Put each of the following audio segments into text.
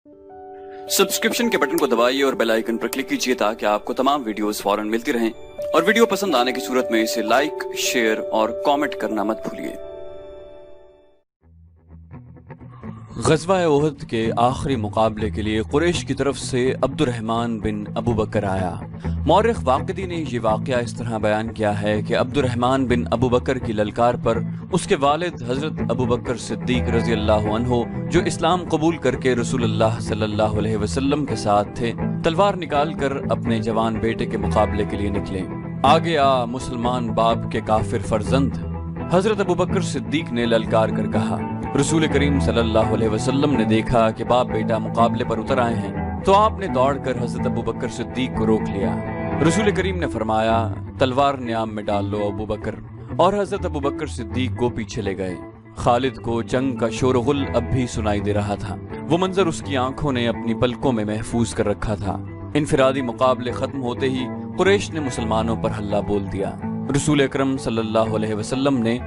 Subscription के button को दबाइए और बेल आइकन पर क्लिक कीजिए ताकि आपको तमाम वीडियोस फौरन मिलती रहें और वीडियो पसंद आने की सूरत में इसे लाइक, शेयर और कमेंट करना मत भूलिए। ग़ज़वा ओहद के आखिरी मुकाबले के लिए कुरैश की तरफ से अब्दुर्रहमान बिन अबू बकर आया। मौरख़ वाक़िदी ने ये वाक़या इस तरह बयान किया है कि अब्दुर्रहमान बिन अबू बकर की ललकार पर उसके वालिद हज़रत अबू बकर सिद्दीक़ रज़ी अल्लाह अन्हु, जो इस्लाम कबूल करके रसूलुल्लाह सल्लल्लाहु अलैहि वसल्लम के साथ थे, तलवार निकाल कर अपने जवान बेटे के मुकाबले के लिए निकले। आगे आ मुसलमान बाप के काफिर फर्जंद। हज़रत अबू बकर सिद्दीक़ ने ललकार कर कहा, रसूल करीम सल्लल्लाहु अलैहि वसल्लम ने देखा कि बाप बेटा मुकाबले पर उतर आए हैं, तो आपने दौड़कर हज़रत अबू बकर सिद्दीक़ को रोक लिया। रसूल करीम ने फरमाया, तलवार न्याम में डाल लो अबू बकर, और हज़रत अबू बकर सिद्दीक़ को पीछे ले गए। खालिद को जंग का शोरगुल अब भी सुनाई दे रहा था। वो मंजर उसकी आंखों ने अपनी पलकों में महफूज कर रखा था। इनफिरादी मुकाबले खत्म होते ही कुरैश ने मुसलमानों पर हल्ला बोल दिया। रसूल अकरम सल्लल्लाहु अलैहि वसल्लम ने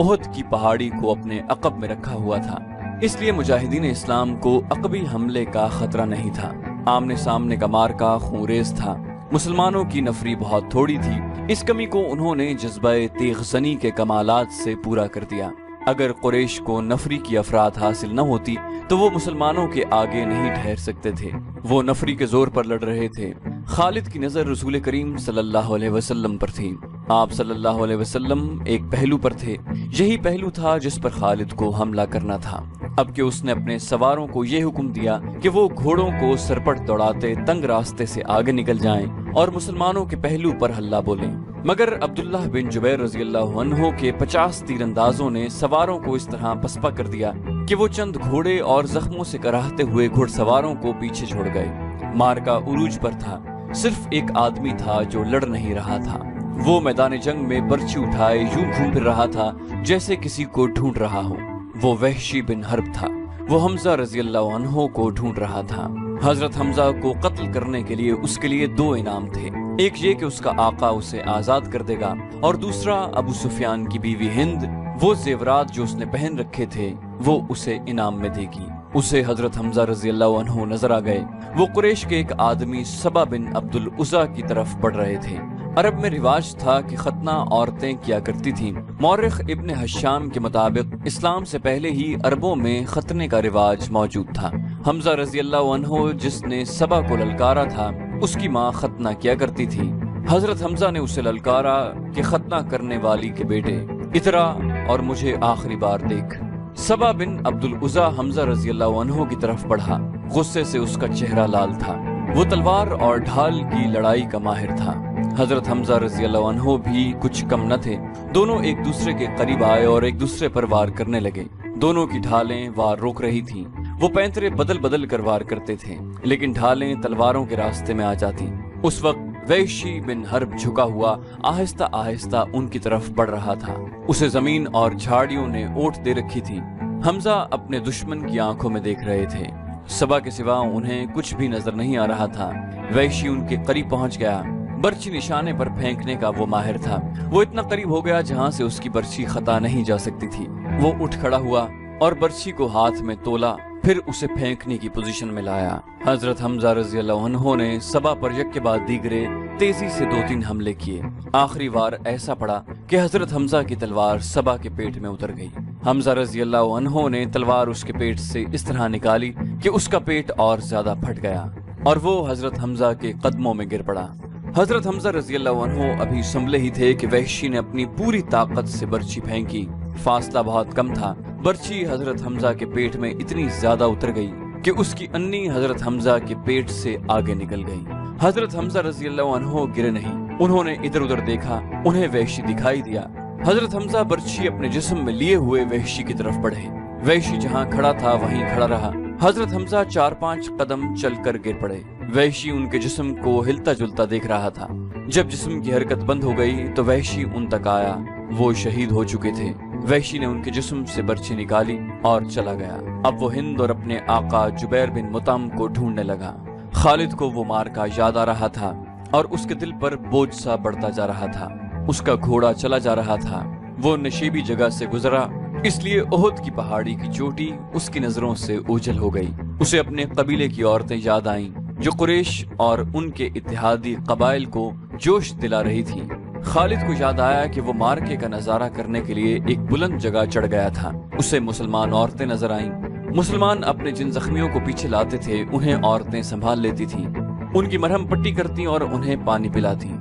ओहद की पहाड़ी को अपने अक़ब में रखा हुआ था, इसलिए मुजाहिदीन इस्लाम को अक़बी हमले का खतरा नहीं था। आमने सामने का मार्का खूंरेज़ था। मुसलमानों की नफरी बहुत थोड़ी थी। इस कमी को उन्होंने जज्बे तेग़ज़नी के कमालात से पूरा कर दिया। अगर कुरैश को नफरी की अफराद हासिल न होती तो वो मुसलमानों के आगे नहीं ठहर सकते थे। वो नफरी के जोर पर लड़ रहे थे। खालिद की नजर रसूल करीम सल्लल्लाहु अलैहि वसल्लम पर थी। आप सल्लल्लाहु अलैहि वसल्लम एक पहलू पर थे। यही पहलू था जिस पर खालिद को हमला करना था। अब कि उसने अपने सवारों को यह हुक्म दिया कि वो घोड़ों को सरपट दौड़ाते तंग रास्ते से आगे निकल जाएं और मुसलमानों के पहलू पर हल्ला बोलें। मगर अब्दुल्लाह बिन जुबैर रज़ी अल्लाह अन्हु के 50 तीरंदाजों ने सवारों को इस तरह पसपा कर दिया कि वो चंद घोड़े और जख्मों से कराहते हुए घुड़सवारों को पीछे छोड़ गए। मार्का उरूज पर था। सिर्फ एक आदमी था जो लड़ नहीं रहा था। वो मैदान जंग में बर्छी उठाए यूं घूम फिर रहा था जैसे किसी को ढूंढ रहा हो। वो वहशी बिन हर्ब था। वो हमजा रज़ी अल्लाह अन्हु को ढूंढ रहा था। हजरत हमजा को कत्ल करने के लिए उसके लिए 2 इनाम थे। एक ये कि उसका आका उसे आजाद कर देगा, और दूसरा अबू सुफियान की बीवी हिंद वो जेवरात जो उसने पहन रखे थे वो उसे इनाम में देगी। उसे हजरत हमजा रज़ी अल्लाह अन्हु नजर आ गए। वो कुरैश के एक आदमी सबा बिन अब्दुल उज़ा की तरफ बढ़ रहे थे। अरब में रिवाज था कि खतना औरतें किया करती थीं। मौरख़ इब्न हश्शाम के मुताबिक इस्लाम से पहले ही अरबों में खतने का रिवाज मौजूद था। हमजा रज़ी अल्लाह अन्हु जिसने सबा को ललकारा था, उसकी माँ खतना किया करती थी। हजरत हमजा ने उसे ललकारा कि खतना करने वाली के बेटे, इतरा और मुझे आखिरी बार देख। सबा बिन अब्दुल उज़ा हमजा रज़ी अल्लाह अन्हु की तरफ बढ़ा। गुस्से से उसका चेहरा लाल था। वो तलवार और ढाल की लड़ाई का माहिर था। हजरत हमजा रज़ी अल्लाह अन्हु भी कुछ कम न थे। दोनों एक दूसरे के करीब आए और एक दूसरे पर वार करने लगे। दोनों की ढालें वार रोक रही थीं। वो पैंतरे बदल बदल कर वार करते थे, लेकिन ढालें तलवारों के रास्ते में आ जाती। उस वक्त वहशी बिन हर्ब झुका हुआ आहिस्ता आहिस्ता उनकी तरफ बढ़ रहा था। उसे जमीन और झाड़ियों ने ओट दे रखी थी। हमजा अपने दुश्मन की आंखों में देख रहे थे। सबा के सिवा उन्हें कुछ भी नजर नहीं आ रहा था। वहशी उनके करीब पहुंच गया। बर्छी निशाने पर फेंकने का वो माहिर था। वो इतना करीब हो गया जहां से उसकी बर्छी खता नहीं जा सकती थी। वो उठ खड़ा हुआ और बर्छी को हाथ में तोला, फिर उसे फेंकने की पोजीशन में लाया। हजरत हमजा रज़ी अल्लाह अन्हु ने सबा पर एक के बाद दीगरे तेजी से 2-3 हमले किए। आखिरी वार ऐसा पड़ा कि हजरत हमजा की तलवार सबा के पेट में उतर गई। हमजा रज़ी अल्लाह अन्हु ने तलवार उसके पेट से इस तरह निकाली कि उसका पेट और ज्यादा फट गया और वो हजरत हमजा के कदमों में गिर पड़ा। हजरत हमजा रज़ी अल्लाह अन्हु अभी संभले ही थे कि वहशी ने अपनी पूरी ताकत से बर्छी फेंकी। फासला बहुत कम था। बर्छी हजरत हमजा के पेट में इतनी ज्यादा उतर गई कि उसकी अन्नी हजरत हमजा के पेट से आगे निकल गई। हजरत हमजा रज़ी अल्लाह अन्हु गिरे नहीं। उन्होंने इधर उधर देखा, उन्हें वहशी दिखाई दिया। हजरत हमजा बर्छी अपने जिस्म में लिए हुए वहशी की तरफ बढ़े। वहशी जहाँ खड़ा था वहीं खड़ा रहा। हजरत हमजा 4-5 कदम चलकर गिर पड़े। वहशी उनके जिस्म को हिलता जुलता देख रहा था। जब जिस्म की हरकत बंद हो गई तो वहशी उन तक आया। वो शहीद हो चुके थे। वहशी ने उनके जिस्म से बर्छी निकाली और चला गया। अब वो हिंद और अपने आका जुबैर बिन मुतम को ढूंढने लगा। खालिद को वो मार्का याद आ रहा था और उसके दिल पर बोझ सा बढ़ता जा रहा था। उसका घोड़ा चला जा रहा था। वो नशीबी जगह से गुजरा, इसलिए ओहद की पहाड़ी की चोटी उसकी नजरों से ओझल हो गई। اسے اپنے قبیلے کی عورتیں یاد آئیں جو قریش اور ان کے اتحادی قبائل کو جوش دلا رہی تھیں۔ خالد کو یاد آیا کہ وہ مارکے کا نظارہ کرنے کے لیے ایک بلند جگہ چڑھ گیا تھا۔ اسے مسلمان عورتیں نظر آئیں۔ مسلمان اپنے جن زخمیوں کو پیچھے لاتے تھے انہیں عورتیں سنبھال لیتی تھیں، ان کی مرہم پٹی کرتی اور انہیں پانی پلاتی۔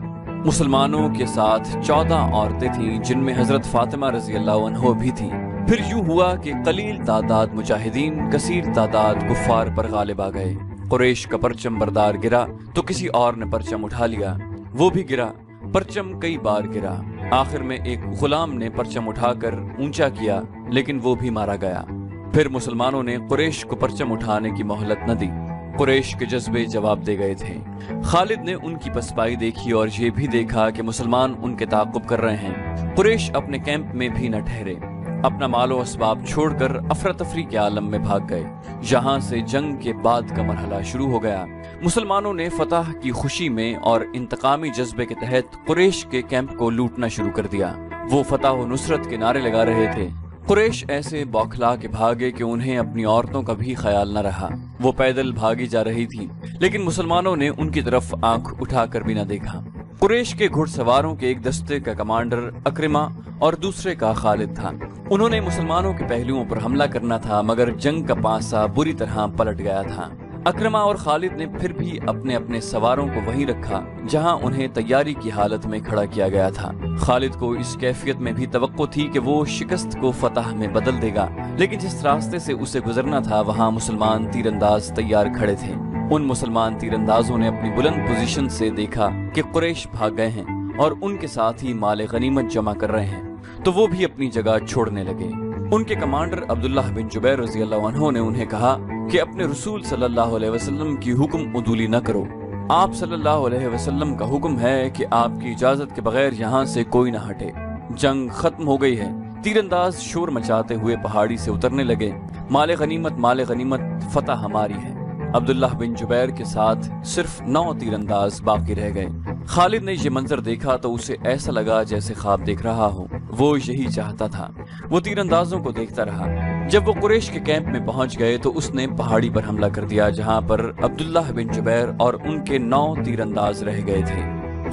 مسلمانوں کے ساتھ 14 عورتیں تھیں جن میں حضرت فاطمہ رضی اللہ عنہ بھی تھیں۔ پھر یوں ہوا کہ قلیل تعداد مجاہدین کثیر تعداد کفار پر غالب آ گئے۔ قریش کا پرچم بردار گرا تو کسی اور نے پرچم اٹھا لیا، وہ بھی گرا، پرچم کئی بار گرا۔ آخر میں ایک غلام نے پرچم اٹھا کر اونچا کیا لیکن وہ بھی مارا گیا۔ پھر مسلمانوں نے قریش کو پرچم اٹھانے کی مہلت نہ دی۔ قریش کے جذبے جواب دے گئے تھے۔ خالد نے ان کی پسپائی دیکھی اور یہ بھی دیکھا کہ مسلمان ان کے تعاقب کر رہے ہیں۔ قریش اپنے کیمپ میں بھی نہ ٹھہرے، اپنا مال و اسباب چھوڑ کر افراتفری کے عالم میں بھاگ گئے۔ یہاں سے جنگ کے بعد کا مرحلہ شروع ہو گیا۔ مسلمانوں نے فتح کی خوشی میں اور انتقامی جذبے کے تحت قریش کے کیمپ کو لوٹنا شروع کر دیا۔ وہ فتح و نصرت کے نعرے لگا رہے تھے۔ قریش ایسے بوکھلا کے بھاگے کہ انہیں اپنی عورتوں کا بھی خیال نہ رہا۔ وہ پیدل بھاگی جا رہی تھی لیکن مسلمانوں نے ان کی طرف آنکھ اٹھا کر بھی نہ دیکھا۔ قریش کے گھڑ سواروں کے ایک دستے کا کمانڈر اکرمہ اور دوسرے کا خالد تھا۔ انہوں نے مسلمانوں کے پہلوؤں پر حملہ کرنا تھا مگر جنگ کا پانسا بری طرح پلٹ گیا تھا۔ اکرمہ اور خالد نے پھر بھی اپنے اپنے سواروں کو وہیں رکھا جہاں انہیں تیاری کی حالت میں کھڑا کیا گیا تھا۔ خالد کو اس کیفیت میں بھی توقع تھی کہ وہ شکست کو فتح میں بدل دے گا، لیکن جس راستے سے اسے گزرنا تھا وہاں مسلمان تیر انداز تیار کھڑے تھے۔ ان مسلمان تیر اندازوں نے اپنی بلند پوزیشن سے دیکھا کہ قریش بھاگ گئے ہیں اور ان کے ساتھ ہی مال غنیمت جمع کر رہے ہیں، تو وہ بھی اپنی جگہ چھوڑنے لگے۔ ان کے کمانڈر عبداللہ بن جبیر رضی اللہ عنہ نے انہیں کہا کہ اپنے رسول صلی اللہ علیہ وسلم کی حکم عدولی نہ کرو۔ آپ صلی اللہ علیہ وسلم کا حکم ہے کہ آپ کی اجازت کے بغیر یہاں سے کوئی نہ ہٹے۔ جنگ ختم ہو گئی ہے۔ تیر انداز شور مچاتے ہوئے پہاڑی سے اترنے لگے۔ مال غنیمت، فتح ہماری ہے۔ عبداللہ بن جبیر کے ساتھ صرف 9 تیر انداز باقی رہ گئے۔ خالد نے یہ منظر دیکھا تو اسے ایسا لگا جیسے خواب دیکھ رہا ہو۔ وہ یہی چاہتا تھا۔ وہ تیر اندازوں کو دیکھتا رہا۔ جب وہ قریش کے کیمپ میں پہنچ گئے تو اس نے پہاڑی پر حملہ کر دیا جہاں پر عبداللہ بن جبیر اور ان کے 9 تیر انداز رہ گئے تھے۔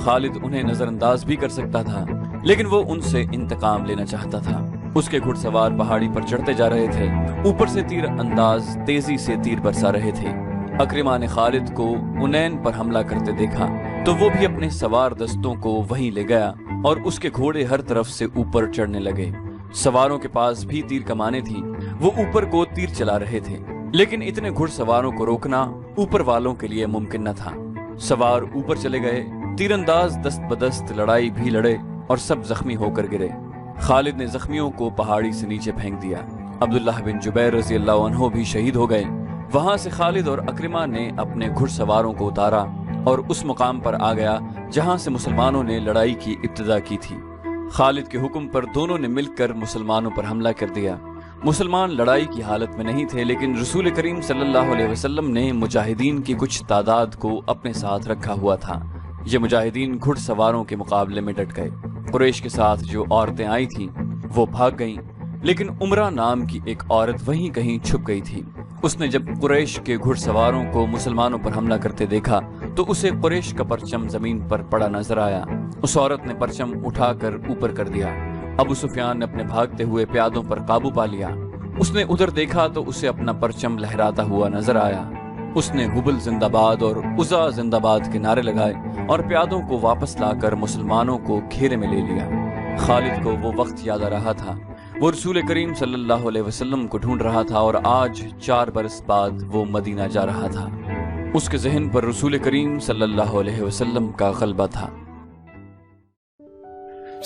خالد انہیں نظر انداز بھی کر سکتا تھا لیکن وہ ان سے انتقام لینا چاہتا تھا۔ اس کے گھڑ سوار پہاڑی پر چڑھتے جا رہے تھے، اوپر سے تیر انداز تیزی سے تیر برسا رہے تھے۔ اکرمہ نے خالد کو انین پر حملہ کرتے دیکھا تو وہ بھی اپنے سوار دستوں کو وہیں لے گیا اور اس کے گھوڑے ہر طرف سے اوپر چڑھنے لگے۔ سواروں کے پاس بھی تیر کمانیں تھیں، وہ اوپر کو تیر چلا رہے تھے لیکن اتنے گھڑ سواروں کو روکنا اوپر والوں کے لیے ممکن نہ تھا۔ سوار اوپر چلے گئے، تیر انداز دست بدست لڑائی بھی لڑے اور سب زخمی ہو کر گرے۔ خالد نے زخمیوں کو پہاڑی سے نیچے پھینک دیا۔ عبداللہ بن جبیر رضی اللہ عنہ بھی شہید ہو گئے۔ وہاں سے خالد اور اکرمہ نے اپنے گھڑ سواروں کو اتارا اور اس مقام پر آ گیا جہاں سے مسلمانوں نے لڑائی کی ابتدا کی تھی۔ خالد کے حکم پر دونوں نے مل کر مسلمانوں پر حملہ کر دیا۔ مسلمان لڑائی کی حالت میں نہیں تھے لیکن رسول کریم صلی اللہ علیہ وسلم نے مجاہدین کی کچھ تعداد کو اپنے ساتھ رکھا ہوا تھا۔ یہ مجاہدین گھڑ سواروں کے مقابلے میں ڈٹ گئے۔ قریش کے ساتھ جو عورتیں آئی تھیں وہ بھاگ گئیں لیکن عمرہ نام کی ایک عورت وہیں کہیں چھپ گئی تھی۔ اس نے جب قریش کے گھڑ سواروں کو مسلمانوں پر حملہ کرتے دیکھا تو اسے قریش کا پرچم زمین پر پڑا نظر آیا۔ اس عورت نے پرچم اٹھا کر اوپر کر دیا۔ ابو سفیان نے اپنے بھاگتے ہوئے پیادوں پر قابو پا لیا۔ اس نے ادھر دیکھا تو اسے اپنا پرچم لہراتا ہوا نظر آیا۔ اس نے حبل زندہ باد اور عزا زندہ باد کے نعرے لگائے اور پیادوں کو واپس لا کر مسلمانوں کو گھیرے میں لے لیا۔ خالد کو وہ وقت یاد آ رہا تھا۔ وہ رسول کریم صلی اللہ علیہ وسلم کو ڈھونڈ رہا تھا اور آج 4 برس بعد وہ مدینہ جا رہا تھا۔ اس کے ذہن پر رسول کریم صلی اللہ علیہ وسلم کا غلبہ تھا۔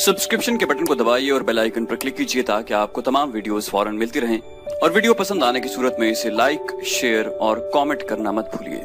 سبسکرپشن کے بٹن کو دبائیے اور بیل آئیکن پر کلک کیجیے تاکہ آپ کو تمام ویڈیوز فوراً ملتی رہیں، اور ویڈیو پسند آنے کی صورت میں اسے لائک، شیئر اور کامنٹ کرنا مت بھولیے۔